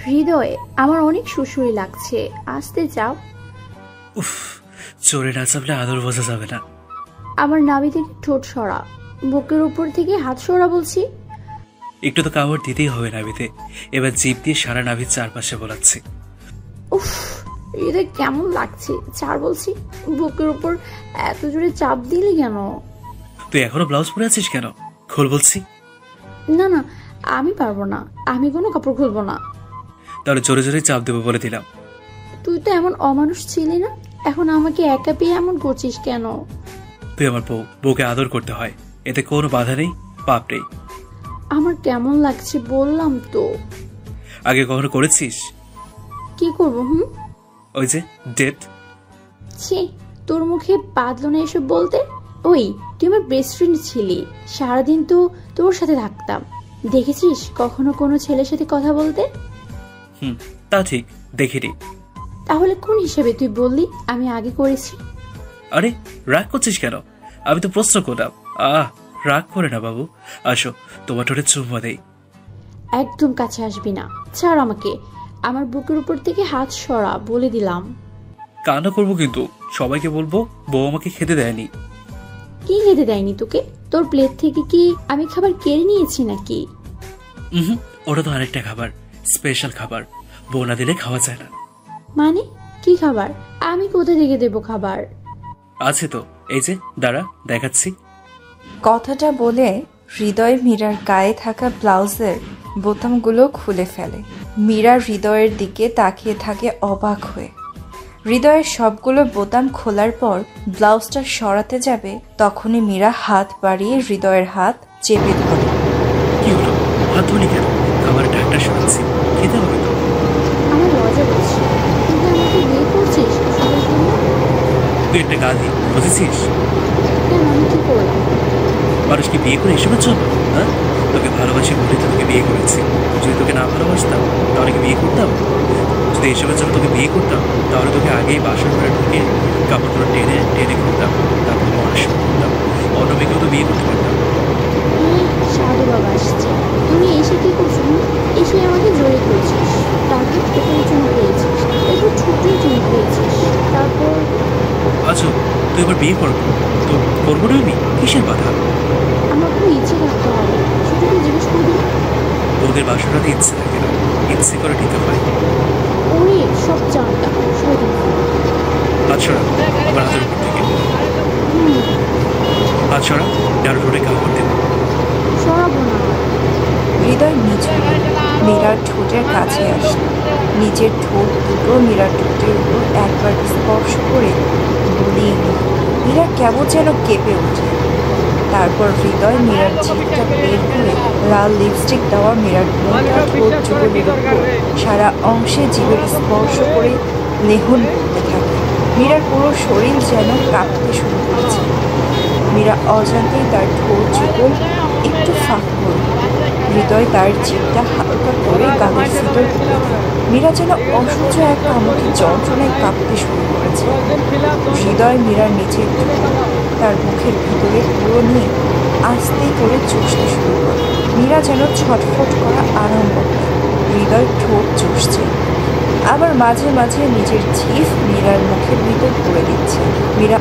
হৃদয়ে আমার অনেক সুসুরি লাগছে, আসতে যাও। উফ, চোরে না চাপলে আদর বোঝা যাবে না। আমার নাভি থেকে ঠোঁট সরা, বুকের উপর থেকে হাত সরা বলছি। একটু তো কামড় দিতেই হবে নাভিতে। এবার জিভ দিয়ে সারা নাভির চারপাশে বোলাচ্ছি। উফ, হৃদয় কেমন লাগছে, ছাড় বলছি। বুকের উপর এত জোরে চাপ দিলি কেন? তুই এখনো ব্লাউজ পরে আছিস কেন? খোল বলছি। না না, আমি পারবো না, আমি কোনো কাপড় খুলবো না। তাহলে জোরে জোরে চাপ দেবো বলে দিলাম। তুই তো এমন অমানুষ ছিলি না, এখন আমাকে একা পেয়ে এমন করছিস কেন? তুই আমার বউ, বউকে আদর করতে হয়, এতে কোনো বাধা নেই, পাপ নেই। আমার কেমন লাগছে বললাম তো। আগে কখনো করেছিস? কি করবো? ওই যে ডেট। ছি, তোর মুখে বাঁধলো না এসব বলতে। ওই, তুই আমার বেস্ট ফ্রেন্ড ছিলি, সারাদিন তো তোর সাথে থাকতাম। দেখেছিস কখনো কোনো ছেলের সাথে কথা বলতে? তা ঠিক, দেখিনি। তাহলে কোন হিসেবে তুই বললি আমি আগে করেছি? আরে রাগ করছিস কেন? আমি তো প্রশ্ন করলাম। রাগ করে না বাবু, আসো তোমার ঠোঁটে চুম্মা দেই। একদম কাছে আসবি না, ছাড় আমাকে। আমার বুকের উপর থেকে হাত সরা বলে দিলাম। কান্না করবো কিন্তু, সবাইকে বলবো বউ আমাকে খেতে দেয়নি। কি খেতে দেয়নি তোকে? তোর প্লেট থেকে কি আমি খাবার কেড়ে নিয়েছি নাকি? ওটা তো আরেকটা খাবার, স্পেশাল খাবার, বউ না দিলে খাওয়া যায় না। মানে কি খাবার? আমি কোথা থেকে দেবো খাবার? আছে তো, এই যে দাঁড়া দেখাচ্ছি। কথাটা বলে হৃদয় মীরার গায়ে থাকা ব্লাউজের বোতামগুলো খুলে ফেলে। মীরা হৃদয়ের দিকে তাকিয়ে থাকে অবাক হয়ে। হৃদয়ের সবগুলো বোতাম খোলার পর ব্লাউজটা সরাতে যাবে, তখনই মীরা হাত বাড়িয়ে হৃদয়ের হাত চেপে ধরে। কি হলো? হাত ধরি কেন? খাবার ঢাকটা সরাচ্ছি, খেতে হবে তো। আমার লজ্জা করছে, তুই কি আমাকে বিয়ে করছিস সবার জন্য? তুই একটা গাধি, বুঝেছিস? কেন, আমি কি করলাম? মানুষকে বিয়ে করে এসবের জন্য? হ্যাঁ, তোকে ভালোবাসি বলে তো তোকে বিয়ে করেছি। যদি তোকে না ভালোবাসতাম তাহলে কি বিয়ে করতাম? যদি এসবের জন্য তোকে বিয়ে করতাম তাহলে তোকে আগেই বাসা করে ঢুকে কাপড়গুলো টেনে টেনে করতাম, তারপর পড়াশোনা করতাম, অন্য মেয়েকেও তো বিয়ে করতে পারতাম। সাধু বাবা আসছে, তুমি এসে কি করছো? এসে আমাকে জড়িয়ে করছিস, তারপর ঠোঁটের চুন পেয়েছিস, এরপর ঠোঁটের চুন পেয়েছিস, তারপর। আচ্ছা, তুই এবার বিয়ে করবো তো? করবো না আমি, কিসের বাধা? আমার কোনো ইচ্ছে থাকতে হবে, সেটা তুই জিজ্ঞেস করবি? তোদের বাসাটাতে ইচ্ছে থাকে না, ইচ্ছে করে নিতে হয়। ওরে সব জানতাম, সরি। আচ্ছা, আমার হাতের উপর থেকে আচ্ছা, ডাল রোডে কাপড় দেবো। সরাবো না। হৃদয় নিচে মীরার ঠোঁটের কাছে আসে, নিজের ঠোঁট দুটো মীরার ঠোঁটের উপর একবার স্পর্শ করে বুলিয়ে নিল। মীরা কেমন যেন কেঁপে ওঠে। তারপর হৃদয় মীরার জিভটা বের করে লাল লিপস্টিক দেওয়া মীরার মোটা ঠোঁট যুগলের উপর সারা অংশে জীবের স্পর্শ করে লেহন করতে থাকে। মীরার পুরো শরীর যেন কাঁপতে শুরু করেছে। মীরা অজান্তেই তার ঠোঁট যুগল একটু ফাঁক করল। হৃদয় তার জিভটা হালকা করে গালের ভিতর দিল। মীরা যেন অসহ্য এক কামড়ে যন্ত্রণায় কাঁপতে শুরু করেছে। হৃদয় মীরার নিচের তার মুখের ভিতরে পুরো নিয়ে আস্তে করে চষতে শুরু করে। মীরা যেন ছটফট করা আরম্ভ করে। হৃদয় ঠোঁট চষছে, আবার মাঝে মাঝে নিজের জিভ মীরার মুখের ভিতর ভরে দিচ্ছে। মীরা